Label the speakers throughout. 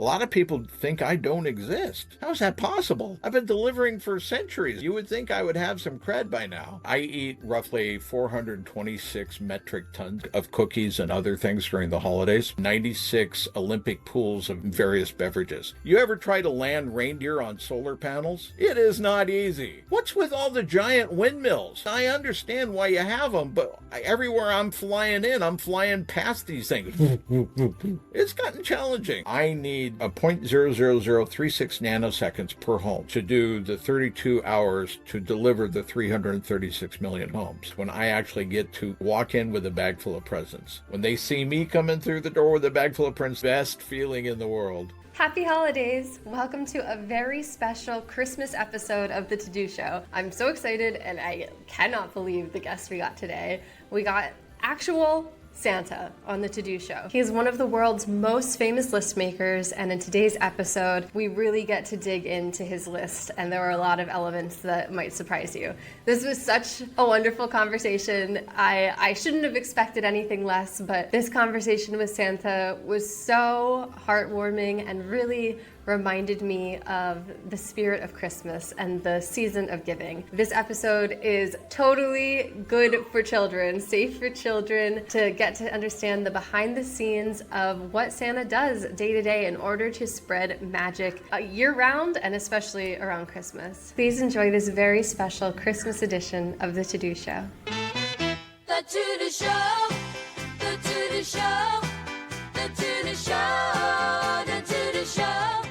Speaker 1: lot of people think I don't exist. How is that possible? I've been delivering for centuries. You would think I would have some cred by now. I eat roughly 426 metric tons of cookies and other things during the holidays, 96 Olympic pools of various beverages. You ever try to land reindeer on solar panels? It is not easy. What's with all the giant windmills? I understand why you have them, but everywhere I'm flying past these things. It's gotten challenging. I need a 0.00036 nanoseconds per home to do the 32 hours to deliver the 336 million homes. When I actually get to walk in with a bag full of presents. When they see me coming through the door with a bag full of presents, best feeling in the world.
Speaker 2: Happy holidays! Welcome to a very special Christmas episode of The To-Do Show. I'm so excited and I cannot believe the guest we got today. We got actual Santa on The To-Do Show. He is one of the world's most famous list makers, and in today's episode, we really get to dig into his list, and there are a lot of elements that might surprise you. This was such a wonderful conversation. I shouldn't have expected anything less, but this conversation with Santa was so heartwarming and really reminded me of the spirit of Christmas and the season of giving. This episode is totally good for children, safe for children to get to understand the behind the scenes of what Santa does day to day in order to spread magic year round and especially around Christmas. Please enjoy this very special Christmas edition of The To-Do Show.
Speaker 3: The To-Do Show, The To-Do Show, The To-Do Show, The To-Do Show.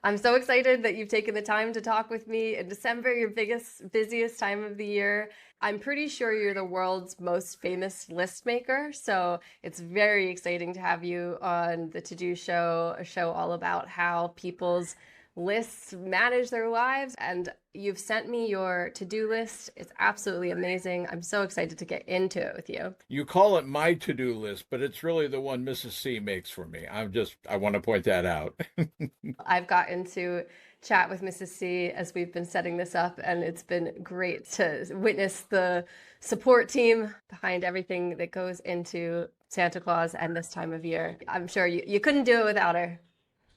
Speaker 2: I'm so excited that you've taken the time to talk with me in December, your busiest time of the year. I'm pretty sure you're the world's most famous list maker, so it's very exciting to have you on the To-Do Show, a show all about how people's lists manage their lives. And you've sent me your to-do list. It's absolutely amazing. I'm so excited to get into it with you.
Speaker 1: You call it my to-do list, but it's really the one Mrs. C makes for me. I want to point that out.
Speaker 2: I've gotten to chat with Mrs. C as we've been setting this up, and it's been great to witness the support team behind everything that goes into Santa Claus and this time of year. I'm sure you couldn't do it without her.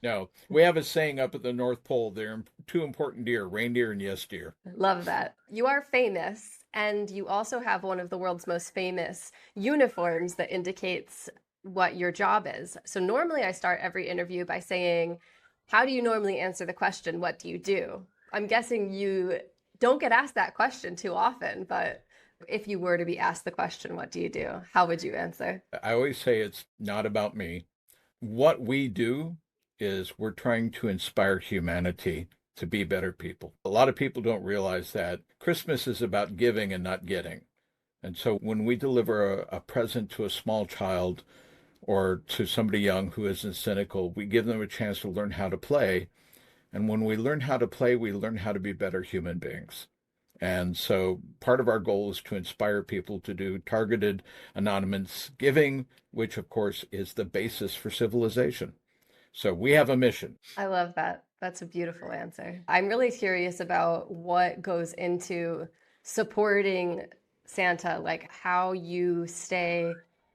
Speaker 1: No, we have a saying up at the North Pole, there are two important deer, reindeer and yes deer.
Speaker 2: Love that. You are famous, and you also have one of the world's most famous uniforms that indicates what your job is. So normally I start every interview by saying, how do you normally answer the question, what do you do? I'm guessing you don't get asked that question too often, but if you were to be asked the question, what do you do? How would you answer?
Speaker 1: I always say it's not about me. What we do is we're trying to inspire humanity to be better people. A lot of people don't realize that Christmas is about giving and not getting. And so when we deliver a present to a small child or to somebody young who isn't cynical, we give them a chance to learn how to play. And when we learn how to play, we learn how to be better human beings. And so part of our goal is to inspire people to do targeted anonymous giving, which of course is the basis for civilization. So we have a mission.
Speaker 2: I love that. That's a beautiful answer. I'm really curious about what goes into supporting Santa, like how you stay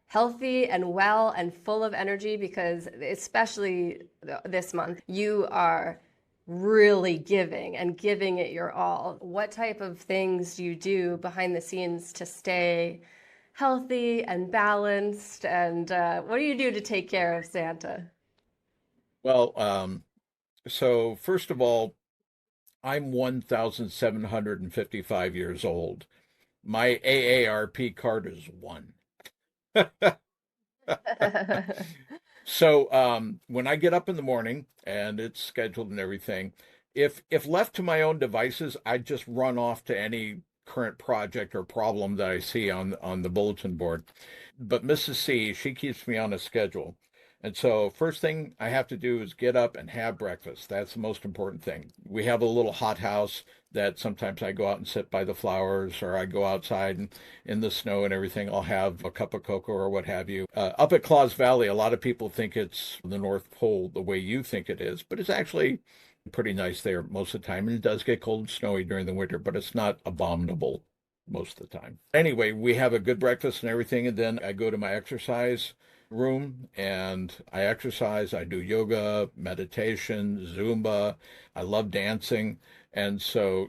Speaker 2: healthy and well and full of energy, because especially this month, you are really giving and giving it your all. What type of things do you do behind the scenes to stay healthy and balanced? And what do you do to take care of Santa?
Speaker 1: Well, so first of all, I'm 1,755 years old. My AARP card is 1. So when I get up in the morning and it's scheduled and everything, if left to my own devices, I just run off to any current project or problem that I see on the bulletin board. But Mrs. C, she keeps me on a schedule. And so first thing I have to do is get up and have breakfast. That's the most important thing. We have a little hothouse that sometimes I go out and sit by the flowers, or I go outside and in the snow and everything. I'll have a cup of cocoa or what have you. Up at Claus Valley, a lot of people think it's the North Pole the way you think it is, but it's actually pretty nice there most of the time. And it does get cold and snowy during the winter, but it's not abominable most of the time. Anyway, we have a good breakfast and everything, and then I go to my exercise. room and I exercise. I do yoga, meditation, Zumba. I love dancing. And so,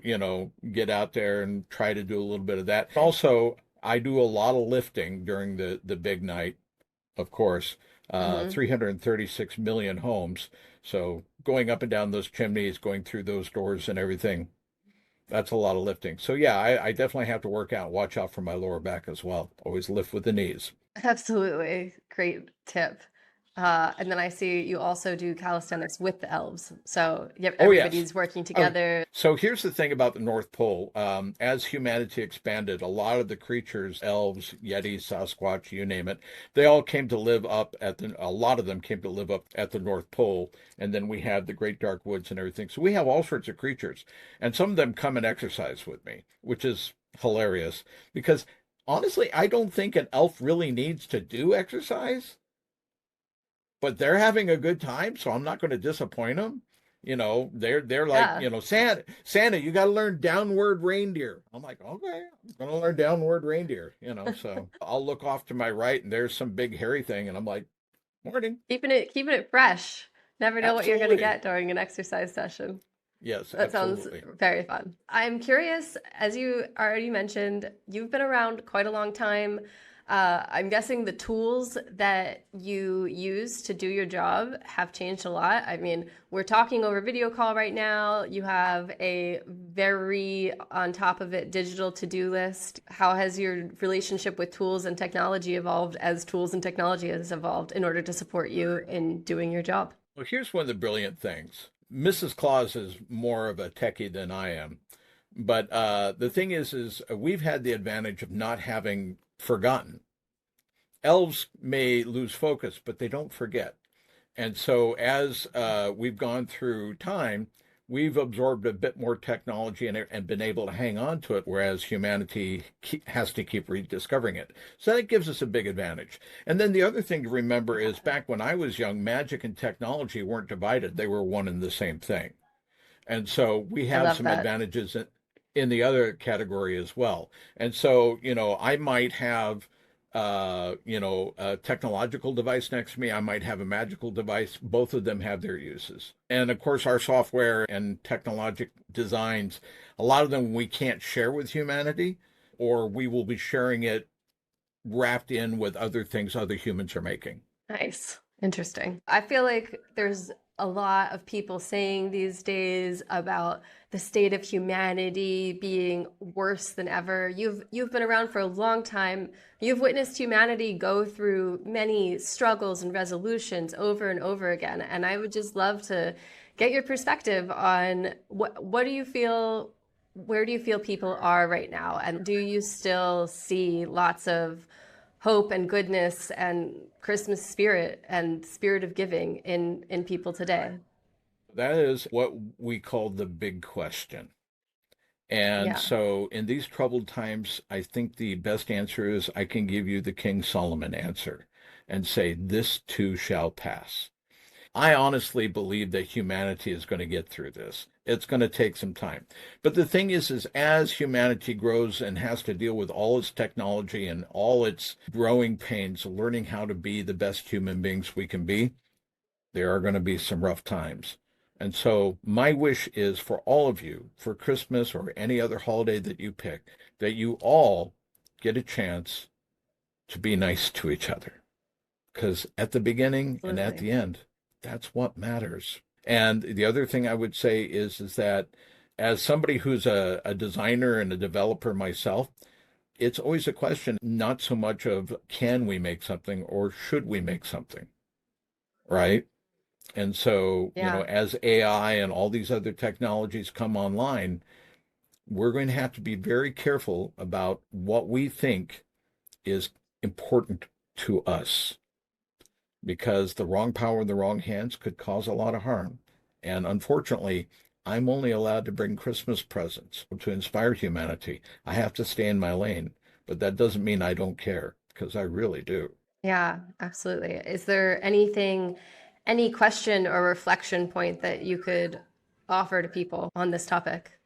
Speaker 1: get out there and try to do a little bit of that. Also, I do a lot of lifting during the big night, of course,
Speaker 2: Hmm.
Speaker 1: 336 million homes. So going up and down those chimneys, going through those doors and everything, that's a lot of lifting. So yeah, I definitely have to work out, watch out for my lower back as well. Always lift with the knees.
Speaker 2: Absolutely. Great tip. And then I see you also do calisthenics with the elves. So yep,
Speaker 1: Oh, yes.
Speaker 2: everybody's working
Speaker 1: Oh,
Speaker 2: together.
Speaker 1: so here's the thing about the North Pole. As humanity expanded, a lot of the creatures, elves, Yetis, Sasquatch, you name it, they all came to live up a lot of them came to live up at the North Pole. And then we had the Great Dark Woods and everything. So we have all sorts of creatures. And some of them come and exercise with me, which is hilarious because honestly, I don't think an elf really needs to do exercise, but they're having a good time, so I'm not going to disappoint them. They're like,
Speaker 2: Yeah.
Speaker 1: Santa, you got to learn downward reindeer. I'm like, okay, I'm going to learn downward reindeer. So I'll look off to my right, and there's some big hairy thing, and I'm like, morning.
Speaker 2: Keeping it fresh. Never know what you're going to
Speaker 1: Absolutely.
Speaker 2: get during an exercise session.
Speaker 1: Yes,
Speaker 2: That sounds
Speaker 1: absolutely.
Speaker 2: very fun. I'm curious, as you already mentioned, you've been around quite a long time. I'm guessing the tools that you use to do your job have changed a lot. I mean, we're talking over video call right now. You have a very on top of it digital to-do list. How has your relationship with tools and technology evolved as tools and technology has evolved in order to support you in doing your job?
Speaker 1: Well, here's one of the brilliant things. Mrs. Claus is more of a techie than I am. But the thing is we've had the advantage of not having forgotten. Elves may lose focus, but they don't forget. And so as we've gone through time, we've absorbed a bit more technology and been able to hang on to it, whereas humanity has to keep rediscovering it. So that gives us a big advantage. And then the other thing to remember is back when I was young, magic and technology weren't divided. They were one and the same thing. And so we
Speaker 2: I
Speaker 1: have
Speaker 2: love
Speaker 1: some
Speaker 2: that.
Speaker 1: advantages in the other category as well. And so, I might have, a technological device next to me. I might have a magical device. Both of them have their uses. And of course, our software and technologic designs, a lot of them we can't share with humanity, or we will be sharing it wrapped in with other things other humans are making.
Speaker 2: Nice. Interesting. I feel like there's a lot of people saying these days about the state of humanity being worse than ever. You've been around for a long time. You've witnessed humanity go through many struggles and resolutions over and over again. And I would just love to get your perspective on what do you feel, where do you feel people are right now? And do you still see lots of hope and goodness and Christmas spirit and spirit of giving in people today?
Speaker 1: That is what we call the big question. And
Speaker 2: Yeah.
Speaker 1: so in these troubled times, I think the best answer is I can give you the King Solomon answer and say, this too shall pass. I honestly believe that humanity is going to get through this. It's going to take some time. But the thing is as humanity grows and has to deal with all its technology and all its growing pains, learning how to be the best human beings we can be, there are going to be some rough times. And so my wish is for all of you, for Christmas or any other holiday that you pick, that you all get a chance to be nice to each other. Because at the beginning and at
Speaker 2: Absolutely.
Speaker 1: the end, that's what matters. And the other thing I would say is that as somebody who's a designer and a developer myself, it's always a question, not so much of can we make something or should we make something, right? And so,
Speaker 2: Yeah.
Speaker 1: as AI and all these other technologies come online, we're going to have to be very careful about what we think is important to us because the wrong power in the wrong hands could cause a lot of harm. And unfortunately, I'm only allowed to bring Christmas presents to inspire humanity. I have to stay in my lane, but that doesn't mean I don't care because I really do.
Speaker 2: Yeah, absolutely. Is there anything, any question or reflection point that you could offer to people on this topic?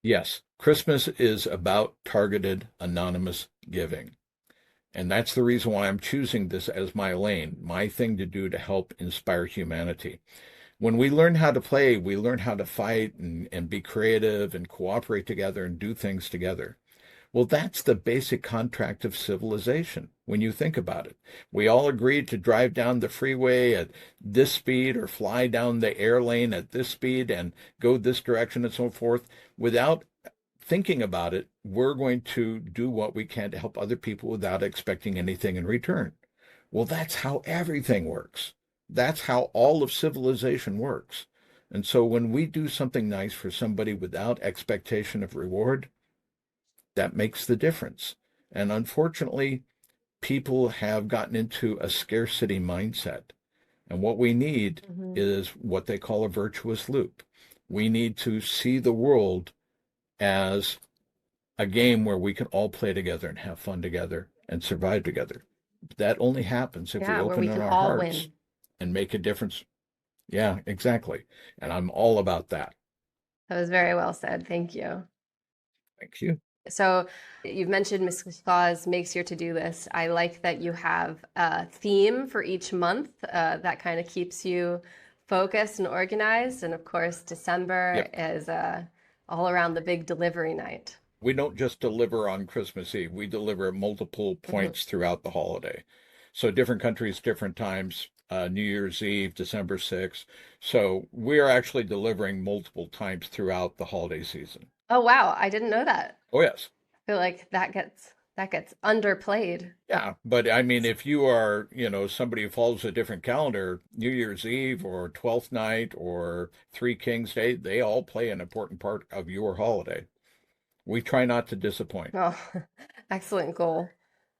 Speaker 1: Yes, Christmas is about targeted anonymous giving. And that's the reason why I'm choosing this as my lane, my thing to do to help inspire humanity. When we learn how to play, we learn how to fight and be creative and cooperate together and do things together. Well, that's the basic contract of civilization when you think about it. We all agreed to drive down the freeway at this speed or fly down the air lane at this speed and go this direction and so forth. Without thinking about it, we're going to do what we can to help other people without expecting anything in return. Well, that's how everything works. That's how all of civilization works. And so when we do something nice for somebody without expectation of reward, that makes the difference. And unfortunately, people have gotten into a scarcity mindset. And what we need is what they call a virtuous loop. We need to see the world as a game where we can all play together and have fun together and survive together. That only happens if we open our hearts and make a difference. Yeah, exactly. And I'm all about that.
Speaker 2: That was very well said. Thank you.
Speaker 1: Thank you.
Speaker 2: So you've mentioned Mrs. Claus makes your to-do list. I like that you have a theme for each month that kind of keeps you focused and organized. And of course, December is all around the big delivery night.
Speaker 1: We don't just deliver on Christmas Eve. We deliver at multiple points throughout the holiday. So different countries, different times, New Year's Eve, December 6th. So we are actually delivering multiple times throughout the holiday season.
Speaker 2: Oh, wow. I didn't know that.
Speaker 1: Oh, yes.
Speaker 2: I feel like that gets underplayed.
Speaker 1: Yeah, but I mean, if you are, somebody who follows a different calendar, New Year's Eve or Twelfth Night or Three Kings Day, they all play an important part of your holiday. We try not to disappoint.
Speaker 2: Oh, excellent goal.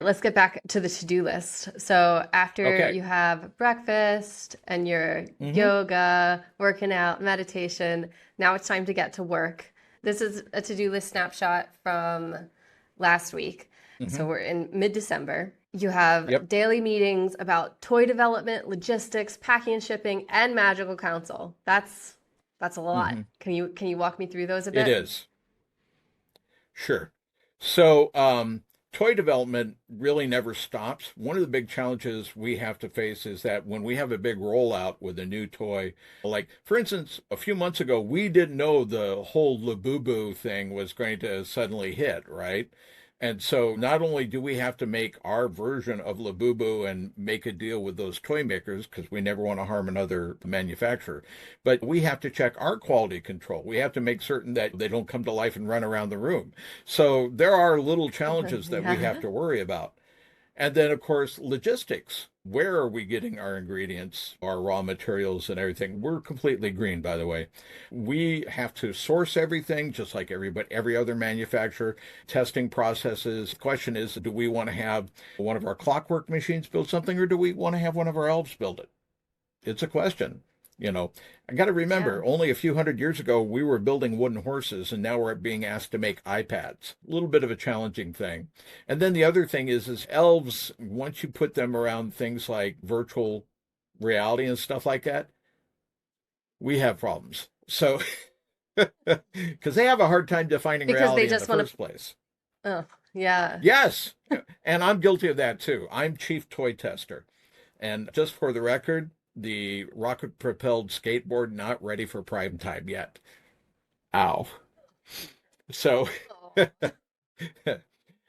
Speaker 2: Let's get back to the to-do list. So after you have breakfast and your yoga, working out, meditation, now it's time to get to work. This is a to-do list snapshot from last week. So we're in mid-December. You have daily meetings about toy development, logistics, packing and shipping, and magical council. That's a lot. Can you walk me through those a bit?
Speaker 1: It is. Sure. So toy development really never stops. One of the big challenges we have to face is that when we have a big rollout with a new toy, like for instance, a few months ago, we didn't know the whole Labubu thing was going to suddenly hit, right? And so not only do we have to make our version of Labubu and make a deal with those toy makers, because we never want to harm another manufacturer, but we have to check our quality control. We have to make certain that they don't come to life and run around the room. So there are little challenges that we have to worry about. And then, of course, logistics. Where are we getting our ingredients, our raw materials and everything? We're completely green, by the way. We have to source everything just like every other manufacturer. Testing processes. The question is, do we want to have one of our clockwork machines build something, or do we want to have one of our elves build it? It's a question. I got to remember, only a few hundred years ago, we were building wooden horses, and now we're being asked to make iPads. A little bit of a challenging thing. And then the other thing is elves, once you put them around things like virtual reality and stuff like that, we have problems. So, because they have a hard time defining reality in the first place.
Speaker 2: Oh, yeah.
Speaker 1: Yes. And I'm guilty of that, too. I'm chief toy tester. And just for the record, the rocket-propelled skateboard not ready for prime time yet. Ow. So,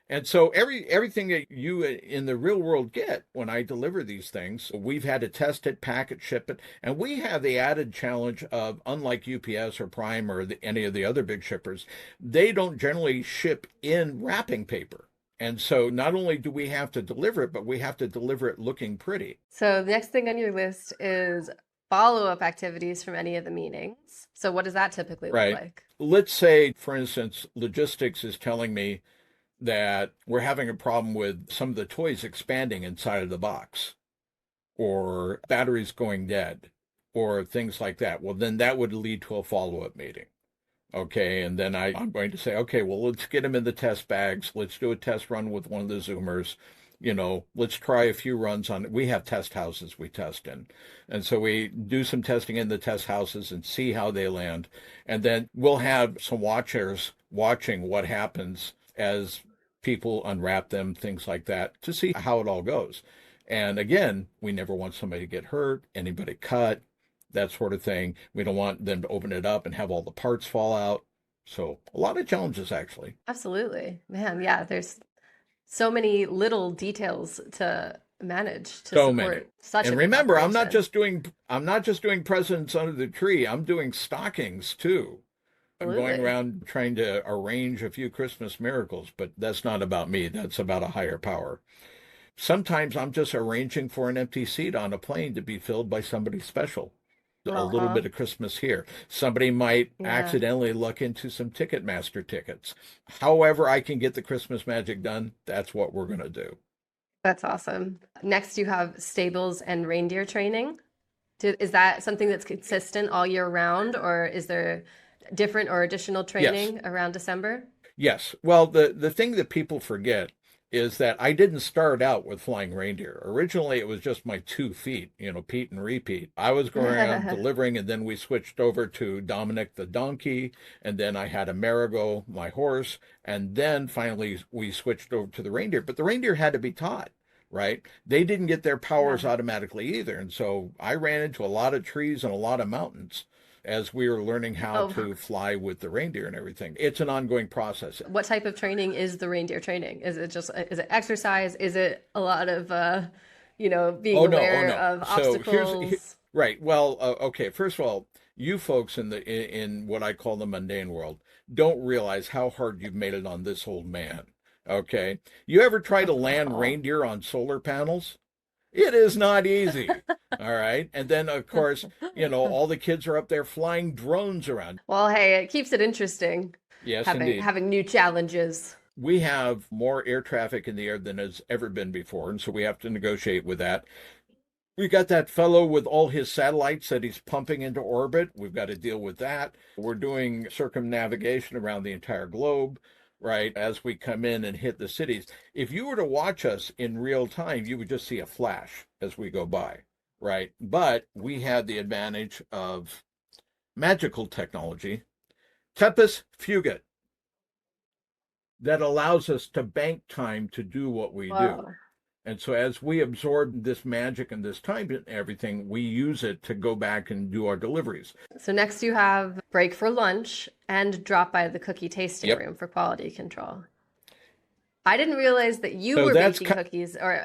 Speaker 1: and so everything that you in the real world get when I deliver these things, we've had to test it, pack it, ship it, and we have the added challenge of, unlike UPS or Prime or any of the other big shippers, they don't generally ship in wrapping paper. And so not only do we have to deliver it, but we have to deliver it looking pretty.
Speaker 2: So the next thing on your list is follow-up activities from any of the meetings. So what does that typically look like?
Speaker 1: Let's say, for instance, logistics is telling me that we're having a problem with some of the toys expanding inside of the box, or batteries going dead, or things like that. Well, then that would lead to a follow-up meeting. Okay, and then I'm going to say, okay, well, let's get them in the test bags. Let's do a test run with one of the Zoomers. Let's try a few runs on it. We have test houses we test in. And so we do some testing in the test houses and see how they land. And then we'll have some watchers watching what happens as people unwrap them, things like that, to see how it all goes. And again, we never want somebody to get hurt, anybody cut, that sort of thing. We don't want them to open it up and have all the parts fall out. So a lot of challenges, actually.
Speaker 2: Absolutely. Man, yeah, there's so many little details to manage to
Speaker 1: So many.
Speaker 2: support such a
Speaker 1: And
Speaker 2: big
Speaker 1: remember,
Speaker 2: operation.
Speaker 1: I'm not just doing presents under the tree. I'm doing stockings too. I'm going
Speaker 2: Absolutely.
Speaker 1: around trying to arrange a few Christmas miracles, but that's not about me. That's about a higher power. Sometimes I'm just arranging for an empty seat on a plane to be filled by somebody special. A little
Speaker 2: Uh-huh.
Speaker 1: bit of Christmas here. Somebody might
Speaker 2: Yeah,
Speaker 1: accidentally look into some Ticketmaster tickets. However, I can get the Christmas magic done, that's what we're going to do.
Speaker 2: that's awesome. Next, you have stables and reindeer training. Is that something that's consistent all year round, or is there different or additional
Speaker 1: Yes.
Speaker 2: training around December?
Speaker 1: Yes. Well, the thing that people forget is that I didn't start out with flying reindeer. Originally, it was just my 2 feet, Pete and repeat. I was going around delivering, and then we switched over to Dominic the donkey, and then I had Amerigo, my horse, and then finally we switched over to the reindeer. But the reindeer had to be taught, right? They didn't get their powers
Speaker 2: Yeah.
Speaker 1: automatically either. And so I ran into a lot of trees and a lot of mountains as we were learning how
Speaker 2: Oh,
Speaker 1: to fly with the reindeer and everything. It's an ongoing process.
Speaker 2: what type of training is the reindeer training? Is it exercise? Is it a lot of being
Speaker 1: Oh no, oh
Speaker 2: aware
Speaker 1: no.
Speaker 2: of
Speaker 1: So
Speaker 2: obstacles?
Speaker 1: right. Well, okay. First of all, you folks in what I call the mundane world don't realize how hard you've made it on this old man. Okay. You ever try to land
Speaker 2: Oh.
Speaker 1: reindeer on solar panels? It is not easy. All right. And then, of course, all the kids are up there flying drones around.
Speaker 2: Well, hey, it keeps it interesting
Speaker 1: Yes,
Speaker 2: having
Speaker 1: indeed.
Speaker 2: having new challenges.
Speaker 1: We have more air traffic in the air than has ever been before. And so we have to negotiate with that. We got that fellow with all his satellites that he's pumping into orbit. We've got to deal with that. We're doing circumnavigation around the entire globe, right? As we come in and hit the cities. If you were to watch us in real time, you would just see a flash as we go by, right? But we had the advantage of magical technology, Tempus Fugate, that allows us to bank time to do what we do.
Speaker 2: Whoa.
Speaker 1: And so as we absorb this magic and this time and everything, we use it to go back and do our deliveries.
Speaker 2: So next you have break for lunch and drop by the cookie tasting
Speaker 1: Yep.
Speaker 2: room for quality control. I didn't realize that you
Speaker 1: So
Speaker 2: were
Speaker 1: that's
Speaker 2: baking cookies or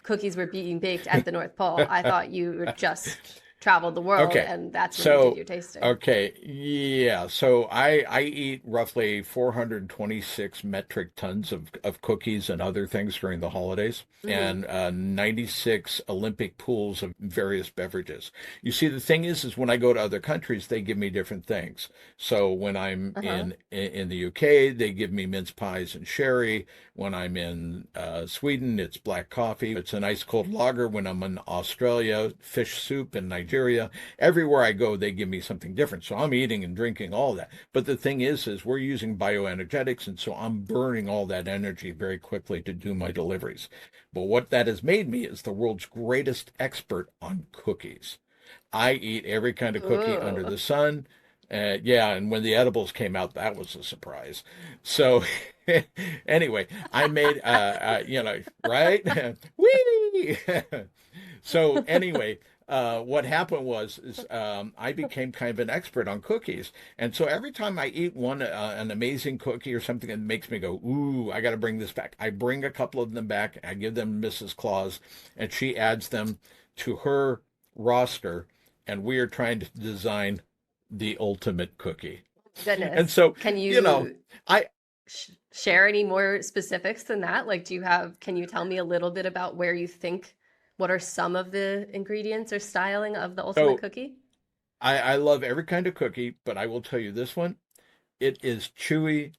Speaker 2: cookies were being baked at the North Pole. I thought you just traveled the world
Speaker 1: okay.
Speaker 2: and that's when you did
Speaker 1: So
Speaker 2: your tasting.
Speaker 1: okay, yeah. So I eat roughly 426 metric tons of cookies and other things during the holidays,
Speaker 2: Mm-hmm.
Speaker 1: and 96 Olympic pools of various beverages. You see, the thing is when I go to other countries, they give me different things. So when I'm
Speaker 2: Uh-huh.
Speaker 1: in the UK, they give me mince pies and sherry. When I'm in Sweden, it's black coffee. It's an ice cold lager. When I'm in Australia, fish soup. In Nigeria, everywhere I go, they give me something different. So I'm eating and drinking all that. But the thing is we're using bioenergetics, and so I'm burning all that energy very quickly to do my deliveries. But what that has made me is the world's greatest expert on cookies. I eat every kind of cookie under
Speaker 2: Ooh.
Speaker 1: the sun. Yeah, and when the edibles came out, that was a surprise. So, anyway, I made, right? Whee! So, anyway, what happened was is I became kind of an expert on cookies, and so every time I eat an amazing cookie or something that makes me go, "Ooh, I got to bring this back," I bring a couple of them back. I give them to Mrs. Claus, and she adds them to her roster, and we are trying to design the ultimate cookie. And
Speaker 2: Goodness.
Speaker 1: so,
Speaker 2: Can
Speaker 1: you know,
Speaker 2: you
Speaker 1: I
Speaker 2: share any more specifics than that? Like, can you tell me a little bit about where you think, what are some of the ingredients or styling of the ultimate
Speaker 1: so
Speaker 2: cookie?
Speaker 1: I love every kind of cookie, but I will tell you this one. It is chewy,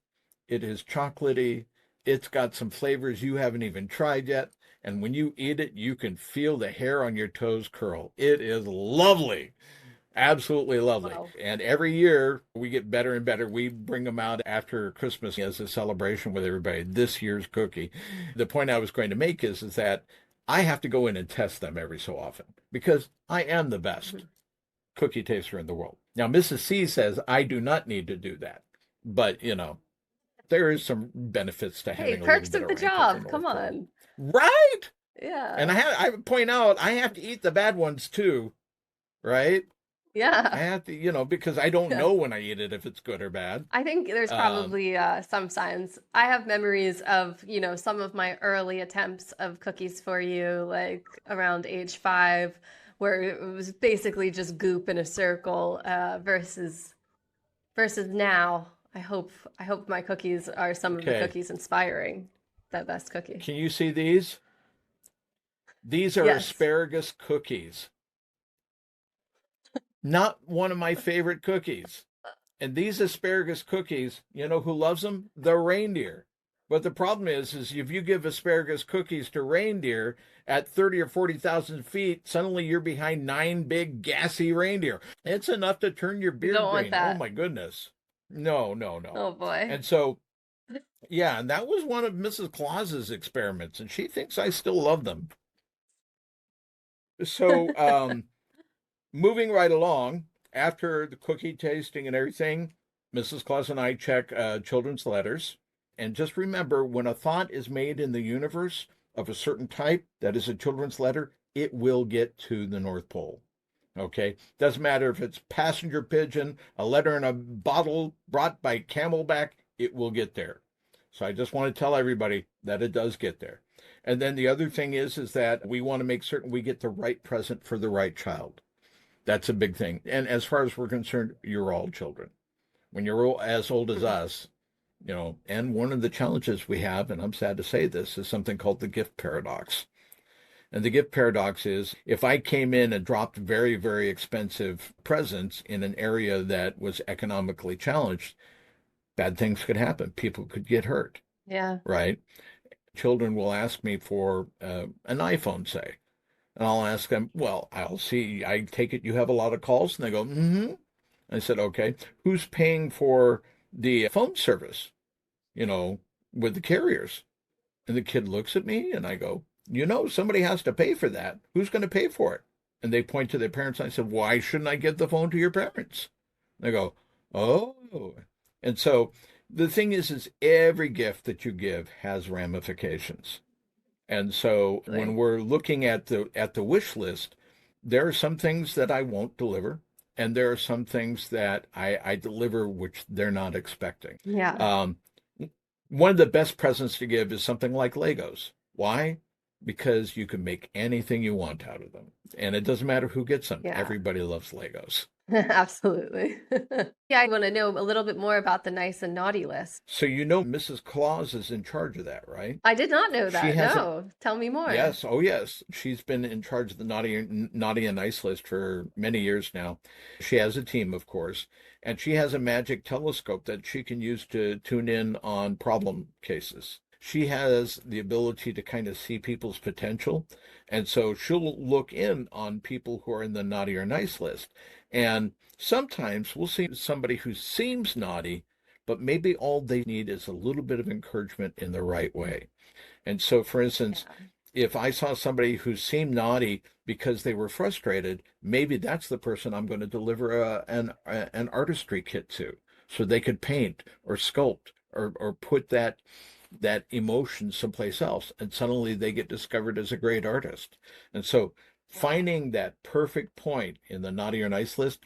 Speaker 1: it is chocolatey, it's got some flavors you haven't even tried yet. And when you eat it, you can feel the hair on your toes curl. It is lovely. Absolutely lovely.
Speaker 2: Wow.
Speaker 1: And every year we get better and better. We bring them out after Christmas as a celebration with everybody. This year's cookie. The point I was going to make is that I have to go in and test them every so often because I am the best
Speaker 2: Mhm.
Speaker 1: cookie taster in the world. Now, Mrs. C says I do not need to do that, but there is some benefits to
Speaker 2: Hey,
Speaker 1: having a little
Speaker 2: perks
Speaker 1: bit
Speaker 2: of
Speaker 1: of
Speaker 2: the
Speaker 1: rank at the
Speaker 2: job.
Speaker 1: North
Speaker 2: Come
Speaker 1: Pole.
Speaker 2: on.
Speaker 1: Right? And
Speaker 2: Yeah.
Speaker 1: I point out I have to eat the bad ones too, right? I
Speaker 2: Yeah.
Speaker 1: have to, because I don't
Speaker 2: Yeah.
Speaker 1: know when I eat it if it's good or bad.
Speaker 2: I think there's
Speaker 1: Um,
Speaker 2: probably some signs. I have memories of, some of my early attempts of cookies for you, like around age 5, where it was basically just goop in a circle, versus now. I hope my cookies are some of the
Speaker 1: okay.
Speaker 2: cookies inspiring that best cookie.
Speaker 1: Can you see these? These are
Speaker 2: Yes.
Speaker 1: asparagus cookies. Not one of my favorite cookies. And these asparagus cookies, you know who loves them? The reindeer. But the problem is if you give asparagus cookies to reindeer at 30 or 40,000 feet, suddenly you're behind 9 big gassy reindeer. It's enough to turn your
Speaker 2: You
Speaker 1: beard
Speaker 2: don't want
Speaker 1: green. Oh
Speaker 2: that.
Speaker 1: my goodness. No, no, no.
Speaker 2: Oh boy.
Speaker 1: And so, yeah, and that was one of Mrs. Claus's experiments, and she thinks I still love them. So, moving right along, after the cookie tasting and everything, Mrs. Claus and I check children's letters. And just remember, when a thought is made in the universe of a certain type that is a children's letter, it will get to the North Pole. Okay? Doesn't matter if it's passenger pigeon, a letter in a bottle brought by Camelback, it will get there. So I just want to tell everybody that it does get there. And then the other thing is that we want to make certain we get the right present for the right child. That's a big thing. And as far as we're concerned, you're all children. When you're as old as us, and one of the challenges we have, and I'm sad to say this, is something called the gift paradox. And the gift paradox is if I came in and dropped very, very expensive presents in an area that was economically challenged, bad things could happen. People could get hurt,
Speaker 2: Yeah.
Speaker 1: right? Children will ask me for an iPhone, say. And I'll ask them, well, I'll see, I take it you have a lot of calls? And they go, mm-hmm. I said, okay, who's paying for the phone service, with the carriers? And the kid looks at me and I go, somebody has to pay for that. Who's going to pay for it? And they point to their parents. And I said, why shouldn't I give the phone to your parents? And they go, oh. And so the thing is every gift that you give has ramifications. And so when we're looking at the wish list, there are some things that I won't deliver, and there are some things that I deliver which they're not expecting.
Speaker 2: Yeah.
Speaker 1: One of the best presents to give is something like Legos. Why? Because you can make anything you want out of them. And it doesn't matter who gets them.
Speaker 2: Yeah.
Speaker 1: Everybody loves Legos.
Speaker 2: Absolutely. Yeah, I want to know a little bit more about the nice and naughty list.
Speaker 1: So Mrs. Claus is in charge of that, right?
Speaker 2: I did not know
Speaker 1: She
Speaker 2: that.
Speaker 1: has
Speaker 2: No, tell me more.
Speaker 1: Yes, oh yes. She's been in charge of the naughty and nice list for many years now. She has a team, of course, and she has a magic telescope that she can use to tune in on problem cases. She has the ability to kind of see people's potential, and so she'll look in on people who are in the naughty or nice list. And sometimes we'll see somebody who seems naughty, but maybe all they need is a little bit of encouragement in the right way. And so, for instance, if I saw somebody who seemed naughty because they were frustrated, maybe that's the person I'm going to deliver an artistry kit to, so they could paint or sculpt or put that emotion someplace else, and suddenly they get discovered as a great artist. And so, finding that perfect point in the naughty or nice list,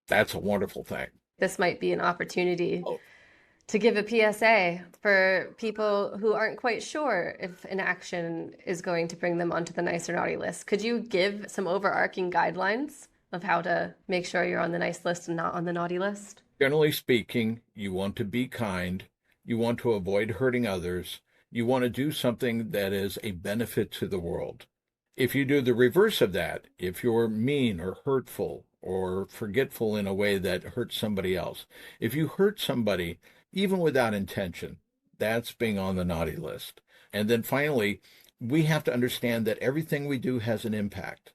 Speaker 1: that's a wonderful thing.
Speaker 2: This might be an opportunity
Speaker 1: Oh.
Speaker 2: to give a PSA for people who aren't quite sure if an action is going to bring them onto the nice or naughty list. Could you give some overarching guidelines of how to make sure you're on the nice list and not on the naughty list?
Speaker 1: Generally speaking, you want to be kind. You want to avoid hurting others. You want to do something that is a benefit to the world. If you do the reverse of that, if you're mean or hurtful or forgetful in a way that hurts somebody else, if you hurt somebody, even without intention, that's being on the naughty list. And then finally, we have to understand that everything we do has an impact.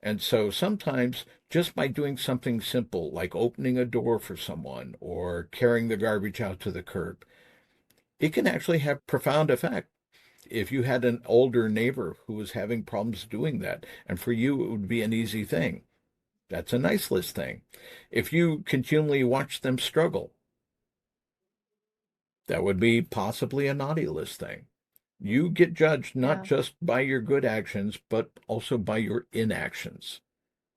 Speaker 1: And so sometimes just by doing something simple, like opening a door for someone or carrying the garbage out to the curb, it can actually have profound effect. If you had an older neighbor who was having problems doing that, and for you it would be an easy thing, that's a nice list thing. If you continually watch them struggle, That would be possibly a naughty list thing. You get judged not
Speaker 2: Yeah.
Speaker 1: just by your good actions, but also by your inactions.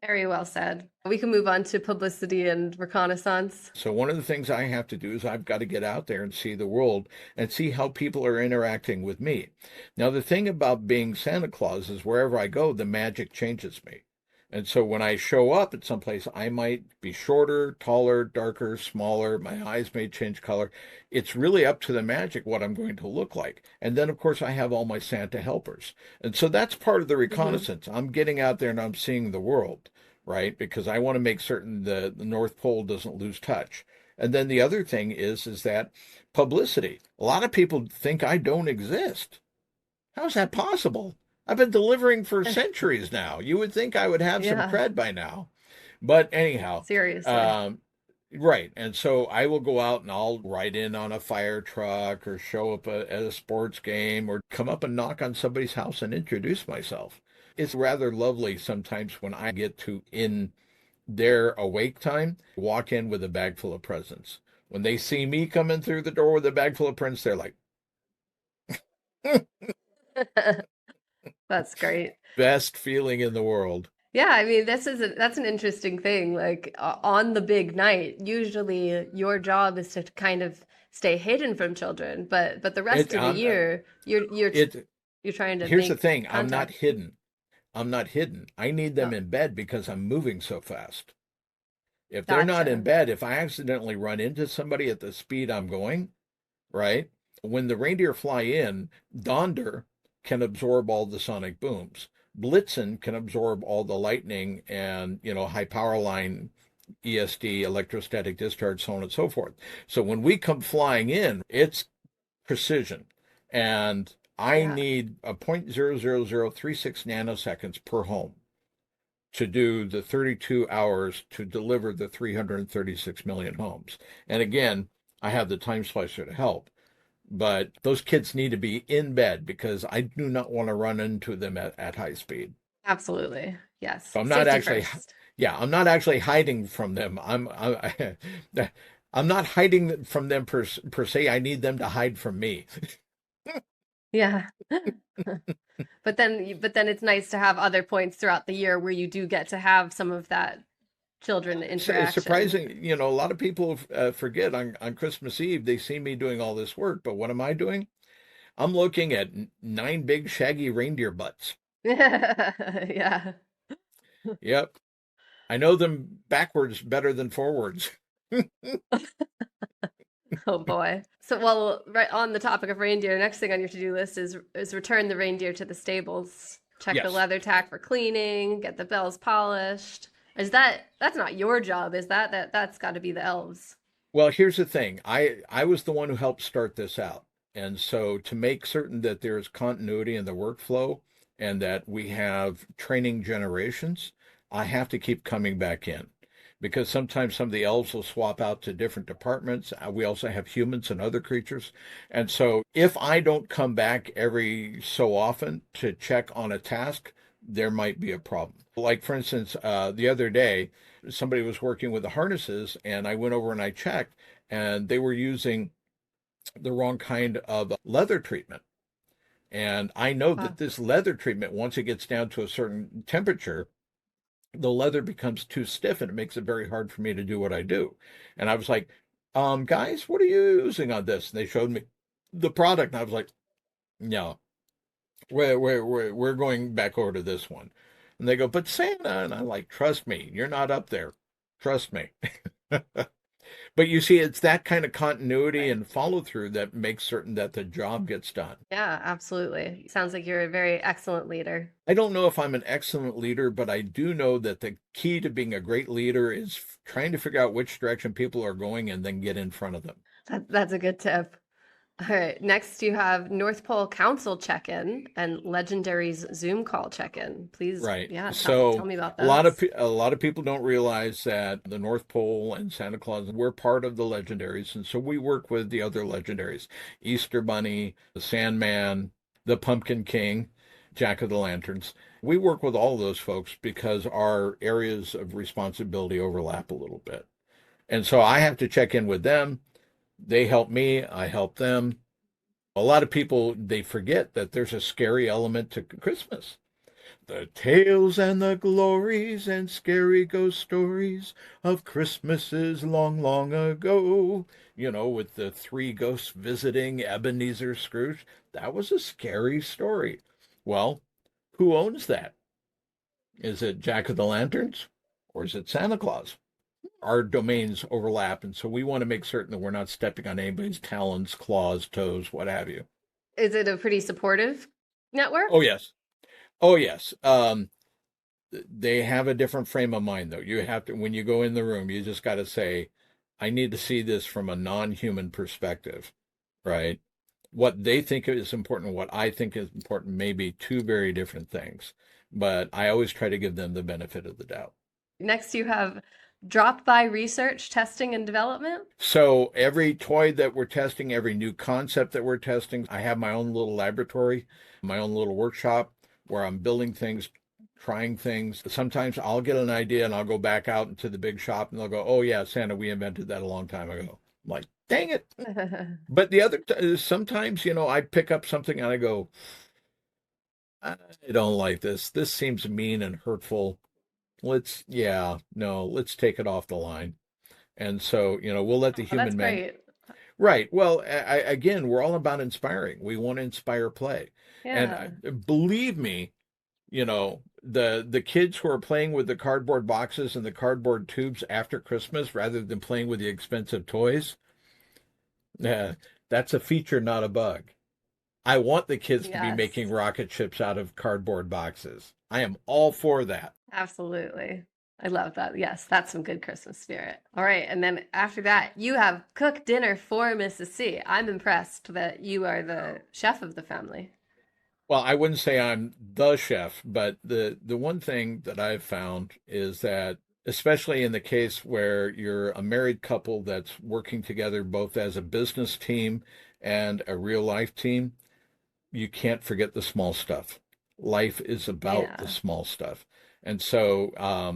Speaker 2: Very well said. We can move on to publicity and reconnaissance.
Speaker 1: So one of the things I have to do is I've got to get out there and see the world and see how people are interacting with me. Now, the thing about being Santa Claus is wherever I go, the magic changes me. And so when I show up at some place, I might be shorter, taller, darker, smaller. My eyes may change color. It's really up to the magic what I'm going to look like. And then, of course, I have all my Santa helpers. And so that's part of the
Speaker 2: Hmm.
Speaker 1: reconnaissance. I'm getting out there and I'm seeing the world, right? Because I want to make certain the North Pole doesn't lose touch. And then the other thing is that publicity. A lot of people think I don't exist. How's that possible? I've been delivering for centuries now. You would think I would have some
Speaker 2: Yeah,
Speaker 1: cred by now. But anyhow,
Speaker 2: seriously.
Speaker 1: um, right. And so I will go out and I'll ride in on a fire truck or show up at a sports game or come up and knock on somebody's house and introduce myself. It's rather lovely sometimes when I get to, in their awake time, walk in with a bag full of presents. When they see me coming through the door with a bag full of presents, they're like,
Speaker 2: That's great.
Speaker 1: best feeling in the world.
Speaker 2: Yeah, I mean, that's an interesting thing. Like on the big night, usually your job is to kind of stay hidden from children, but the rest
Speaker 1: It,
Speaker 2: of the
Speaker 1: um,
Speaker 2: year,
Speaker 1: it,
Speaker 2: you're trying to
Speaker 1: here's the
Speaker 2: make
Speaker 1: thing. I'm not
Speaker 2: contact.
Speaker 1: hidden. I'm not hidden. I need them
Speaker 2: Oh,
Speaker 1: in bed because I'm moving so fast. If they're not in
Speaker 2: gotcha.
Speaker 1: bed, if I accidentally run into somebody at the speed I'm going, right? When the reindeer fly in, Donder can absorb all the sonic booms. Blitzen can absorb all the lightning and, high power line ESD, electrostatic discharge, so on and so forth. So when we come flying in, it's precision. And I
Speaker 2: Yeah.
Speaker 1: need a 0.00036 nanoseconds per home to do the 32 hours to deliver the 336 million homes. And again, I have the time splicer to help, but those kids need to be in bed because I do not want to run into them at high speed.
Speaker 2: Absolutely.
Speaker 1: So
Speaker 2: Yes.
Speaker 1: I'm not
Speaker 2: Safety
Speaker 1: actually,
Speaker 2: first.
Speaker 1: yeah, I'm not actually hiding from them. I'm not hiding from them per se. I need them to hide from me.
Speaker 2: Yeah. But then it's nice to have other points throughout the year where you do get to have some of that children
Speaker 1: It's
Speaker 2: interaction.
Speaker 1: surprising, a lot of people forget on Christmas Eve, they see me doing all this work, but what am I doing? I'm looking at nine big shaggy reindeer butts.
Speaker 2: Yeah.
Speaker 1: Yep. I know them backwards better than forwards.
Speaker 2: Oh boy. So, well, right on the topic of reindeer, next thing on your to-do list is return the reindeer to the stables. Check the
Speaker 1: Yes.
Speaker 2: leather tack for cleaning, get the bells polished. That's not your job, is that? That's got to be the elves.
Speaker 1: Well, here's the thing. I was the one who helped start this out. And so to make certain that there's continuity in the workflow and that we have training generations, I have to keep coming back in because sometimes some of the elves will swap out to different departments. We also have humans and other creatures. And so if I don't come back every so often to check on a task, there might be a problem. Like, for instance, the other day, somebody was working with the harnesses, and I went over and I checked, and they were using the wrong kind of leather treatment. And I know
Speaker 2: Wow.
Speaker 1: that this leather treatment, once it gets down to a certain temperature, the leather becomes too stiff and it makes it very hard for me to do what I do. And I was like, guys, what are you using on this? And they showed me the product, and I was like, no, we're going back over to this one. And they go, but Santa, and I'm like, trust me, you're not up there. Trust me. But you see, it's that kind of continuity
Speaker 2: Right.
Speaker 1: and follow through that makes certain that the job gets done.
Speaker 2: Yeah, absolutely. Sounds like you're a very excellent leader.
Speaker 1: I don't know if I'm an excellent leader, but I do know that the key to being a great leader is trying to figure out which direction people are going and then get in front of them.
Speaker 2: That's a good tip. All right. Next, you have North Pole Council check-in and Legendaries Zoom call check-in. Please,
Speaker 1: Right.
Speaker 2: yeah, tell
Speaker 1: So
Speaker 2: me about
Speaker 1: a lot of
Speaker 2: those.
Speaker 1: a lot of people don't realize that the North Pole and Santa Claus, we're part of the Legendaries, and so we work with the other Legendaries, Easter Bunny, the Sandman, the Pumpkin King, Jack of the Lanterns. We work with all of those folks because our areas of responsibility overlap a little bit. And so I have to check in with them. They help me, I help them. A lot of people, they forget that there's a scary element to Christmas. The tales and the glories and scary ghost stories of Christmases long, long ago. With the three ghosts visiting Ebenezer Scrooge. That was a scary story. Well, who owns that? Is it Jack of the Lanterns or is it Santa Claus? Our domains overlap, and so we want to make certain that we're not stepping on anybody's talons, claws, toes, what have you.
Speaker 2: Is it a pretty supportive
Speaker 1: Oh,
Speaker 2: network?
Speaker 1: yes. Oh, yes. They have a different frame of mind, though. You have to, when you go in the room, you just got to say, I need to see this from a non-human perspective, right? What they think is important, what I think is important, may be two very different things. But I always try to give them the benefit of the doubt.
Speaker 2: Next, you have drop by research, testing, and development.
Speaker 1: So every toy that we're testing, every new concept that we're testing, I have my own little laboratory, my own little workshop where I'm building things, trying things. Sometimes I'll get an idea and I'll go back out into the big shop and they'll go, "Oh yeah, Santa, we invented that a long time ago." I'm like, "Dang it." But the other sometimes, I pick up something and I go, "I don't like this. This seems mean and hurtful. Let's take it off the line." And so, we'll let the
Speaker 2: Oh, that's
Speaker 1: human man.
Speaker 2: great.
Speaker 1: Right. Well, again, we're all about inspiring. We want to inspire play. And
Speaker 2: Yeah.
Speaker 1: believe me, the kids who are playing with the cardboard boxes and the cardboard tubes after Christmas rather than playing with the expensive toys, that's a feature, not a bug. I want the kids to be
Speaker 2: Yes,
Speaker 1: making rocket ships out of cardboard boxes. I am all for that.
Speaker 2: absolutely. I love that. Yes, that's some good Christmas spirit. All right. And then after that, you have cooked dinner for Mrs. C. I'm impressed that you are the chef of the family.
Speaker 1: Well, I wouldn't say I'm the chef, but the one thing that I've found is that, especially in the case where you're a married couple that's working together both as a business team and a real life team, you can't forget the small stuff. Life is about the
Speaker 2: Yeah.
Speaker 1: small stuff. And so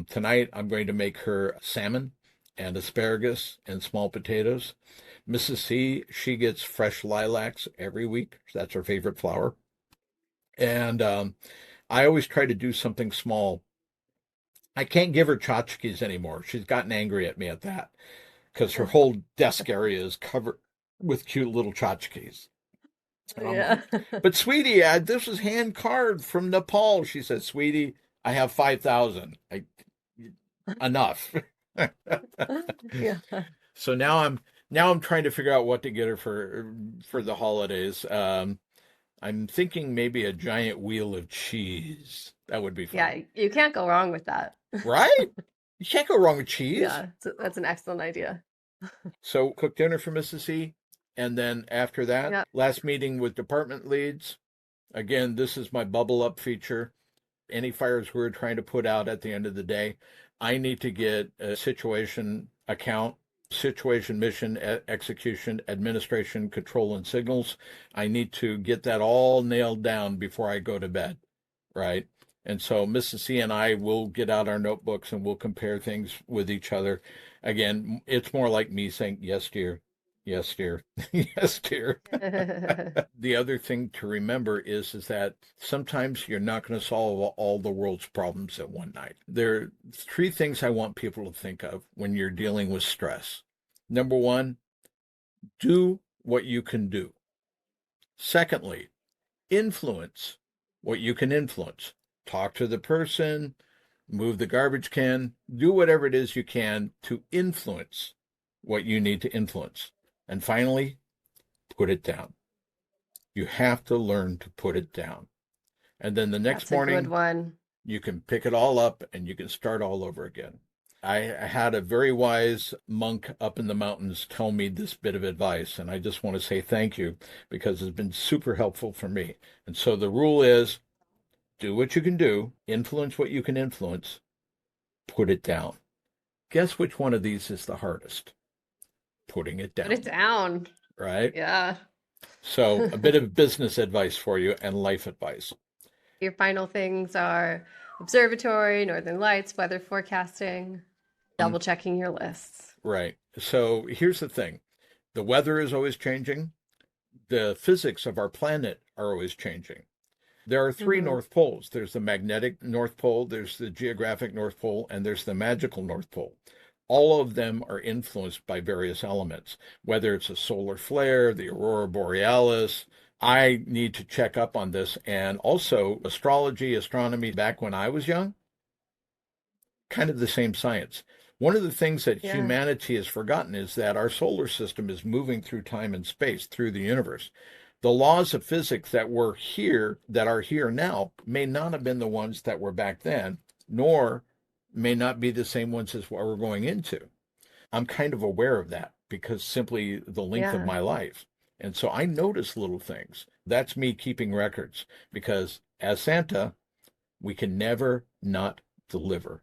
Speaker 1: tonight I'm going to make her salmon and asparagus and small potatoes. Mrs. C, she gets fresh lilacs every week. That's her favorite flower. And I always try to do something small. I can't give her tchotchkes anymore. She's gotten angry at me at that because her whole desk area is covered with cute little tchotchkes. And I'm
Speaker 2: Yeah.
Speaker 1: like, but sweetie, this was hand carved from Nepal. She said, sweetie, I have 5,000. Enough.
Speaker 2: Yeah.
Speaker 1: So now I'm trying to figure out what to get her for the holidays. I'm thinking maybe a giant wheel of cheese. That would be fun.
Speaker 2: Yeah, you can't go wrong with that.
Speaker 1: Right? You can't go wrong with cheese.
Speaker 2: Yeah, that's an excellent idea.
Speaker 1: So cook dinner for Mrs. C. And then after that,
Speaker 2: Yeah.
Speaker 1: last meeting with department leads. Again, this is my bubble up feature. Any fires we're trying to put out at the end of the day, I need to get a situation account, situation, mission, execution, administration, control, and signals. I need to get that all nailed down before I go to bed, right? And so Mrs. C and I will get out our notebooks and we'll compare things with each other. Again, it's more like me saying, yes, dear. Yes, dear. Yes, dear. The other thing to remember is that sometimes you're not going to solve all the world's problems at one night. There are three things I want people to think of when you're dealing with stress. Number one, do what you can do. Secondly, influence what you can influence. Talk to the person, move the garbage can, do whatever it is you can to influence what you need to influence. And finally, put it down. You have to learn to put it down. And then the next
Speaker 2: That's a good
Speaker 1: morning,
Speaker 2: one.
Speaker 1: you can pick it all up and you can start all over again. I had a very wise monk up in the mountains tell me this bit of advice, and I just want to say thank you because it's been super helpful for me. And so the rule is do what you can do, influence what you can influence, put it down. Guess which one of these is the hardest? Putting it
Speaker 2: Put
Speaker 1: down,
Speaker 2: it down.
Speaker 1: right?
Speaker 2: Yeah.
Speaker 1: So a bit of business advice for you and life advice.
Speaker 2: Your final things are observatory, northern lights, weather forecasting, double checking your lists.
Speaker 1: Right. So here's the thing. The weather is always changing. The physics of our planet are always changing. There are three
Speaker 2: Mm-hmm.
Speaker 1: North Poles. There's the magnetic North Pole, there's the geographic North Pole, and there's the magical North Pole. All of them are influenced by various elements, whether it's a solar flare, the aurora borealis. I need to check up on this. And also, astrology, astronomy, back when I was young, kind of the same science. One of the things that
Speaker 2: Yeah.
Speaker 1: humanity has forgotten is that our solar system is moving through time and space, through the universe. The laws of physics that were here, that are here now, may not have been the ones that were back then, nor may not be the same ones as what we're going into. I'm kind of aware of that because simply the length of
Speaker 2: Yeah.
Speaker 1: my life. And so I notice little things. That's me keeping records because as Santa, we can never not deliver.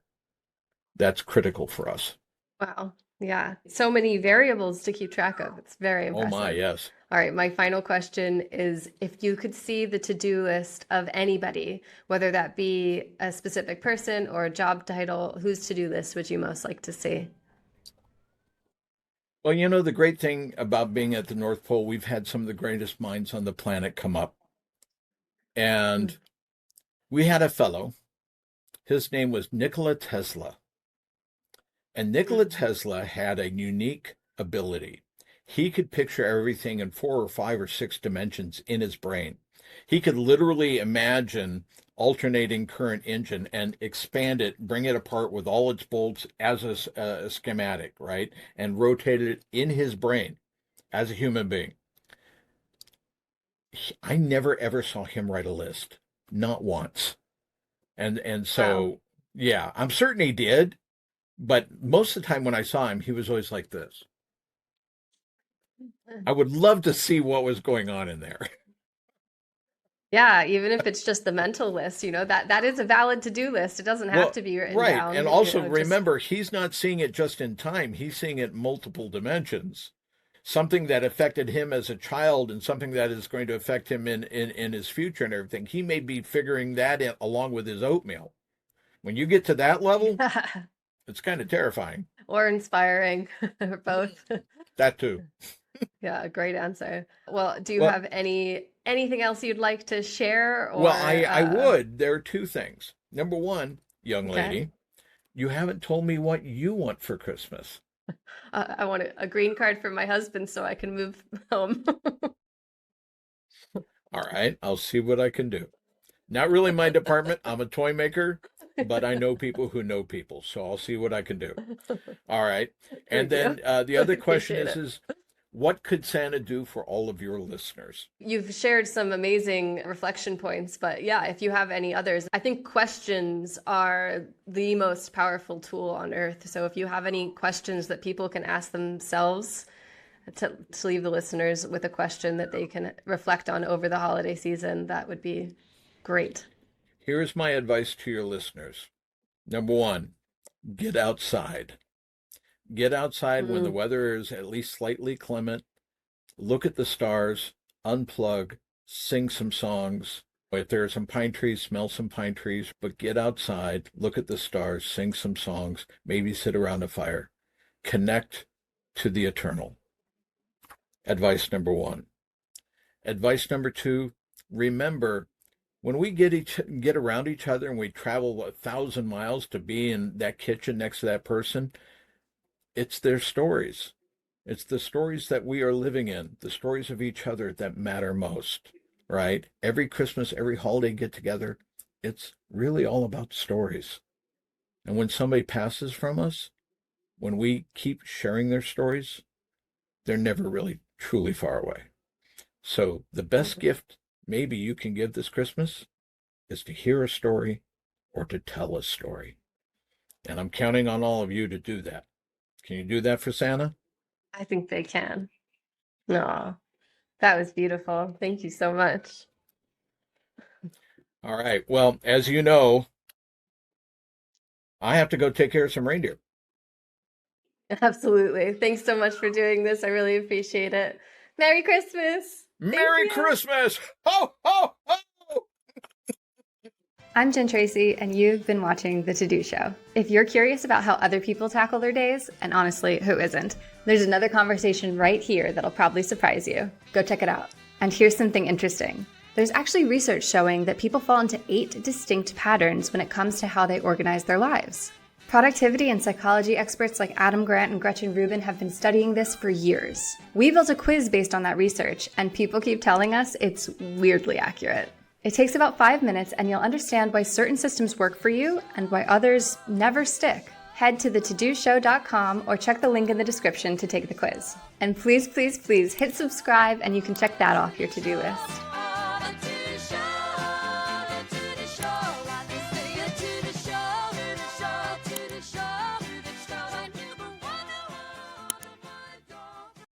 Speaker 1: That's critical for us.
Speaker 2: Wow. Yeah. So many variables to keep track of. It's very
Speaker 1: Oh my,
Speaker 2: impressive.
Speaker 1: yes.
Speaker 2: All right. My final question is if you could see the to-do list of anybody, whether that be a specific person or a job title, whose to-do list would you most like to see?
Speaker 1: Well, you know, the great thing about being at the North Pole, we've had some of the greatest minds on the planet come up. And we had a fellow, his name was Nikola Tesla. And Nikola Tesla had a unique ability. He could picture everything in 4 or 5 or 6 dimensions in his brain. He could literally imagine alternating current engine and expand it, bring it apart with all its bolts as a schematic, right? And rotate it in his brain as a human being. I never ever saw him write a list, not once. And so,
Speaker 2: Wow.
Speaker 1: yeah, I'm certain he did, but most of the time when I saw him, he was always like this. I would love to see what was going on in there.
Speaker 2: Yeah, even if it's just the mental list, that is a valid to-do list. It doesn't have
Speaker 1: Well,
Speaker 2: to be written
Speaker 1: right.
Speaker 2: down.
Speaker 1: And also
Speaker 2: just
Speaker 1: remember, he's not seeing it just in time, he's seeing it in multiple dimensions. Something that affected him as a child and something that is going to affect him in his future and everything. He may be figuring that in, along with his oatmeal. When you get to that level, it's kind of terrifying.
Speaker 2: or inspiring, or both.
Speaker 1: That too.
Speaker 2: Yeah, great answer. Well, do you
Speaker 1: Well,
Speaker 2: have anything else you'd like to share
Speaker 1: well,
Speaker 2: or
Speaker 1: I would. There are two things. Number one, young
Speaker 2: okay.
Speaker 1: lady, you haven't told me what you want for Christmas.
Speaker 2: I want a green card for my husband so I can move home.
Speaker 1: All right, I'll see what I can do. Not really my department. I'm a toy maker, but I know people who know people, so I'll see what I can do. All right. And
Speaker 2: Thank
Speaker 1: then
Speaker 2: you.
Speaker 1: the other question
Speaker 2: Appreciate
Speaker 1: is what could Santa do for all of your listeners?
Speaker 2: You've shared some amazing reflection points, but yeah, if you have any others, I think questions are the most powerful tool on earth. So if you have any questions that people can ask themselves to leave the listeners with a question that they can reflect on over the holiday season, that would be great.
Speaker 1: Here's my advice to your listeners. Number one, get outside. Get outside when the weather is at least slightly clement. Look at the stars, unplug, sing some songs. If there are some pine trees, smell some pine trees, but get outside, look at the stars, sing some songs, maybe sit around a fire. Connect to the eternal. Advice number one. Advice number two, remember when we get around each other and we travel 1,000 miles to be in that kitchen next to that person, it's their stories. It's the stories that we are living in, the stories of each other that matter most, right? Every Christmas, every holiday get together, it's really all about stories. And when somebody passes from us, when we keep sharing their stories, they're never really truly far away. So the best gift maybe you can give this Christmas is to hear a story or to tell a story. And I'm counting on all of you to do that. Can you do that for Santa?
Speaker 2: I think they can. No, that was beautiful. Thank you so much.
Speaker 1: All right. Well, as you know, I have to go take care of some reindeer.
Speaker 2: Absolutely. Thanks so much for doing this. I really appreciate it. Merry Christmas. Thank
Speaker 1: Merry
Speaker 2: you.
Speaker 1: Christmas! Ho, ho, ho!
Speaker 2: I'm Jen Tracy, and you've been watching The To-Do Show. If you're curious about how other people tackle their days, and honestly, who isn't, there's another conversation right here that'll probably surprise you. Go check it out. And here's something interesting. There's actually research showing that people fall into 8 distinct patterns when it comes to how they organize their lives. Productivity and psychology experts like Adam Grant and Gretchen Rubin have been studying this for years. We built a quiz based on that research, and people keep telling us it's weirdly accurate. It takes about 5 minutes, and you'll understand why certain systems work for you and why others never stick. Head to thetodoshow.com or check the link in the description to take the quiz. And please, please, please hit subscribe, and you can check that off your to-do list.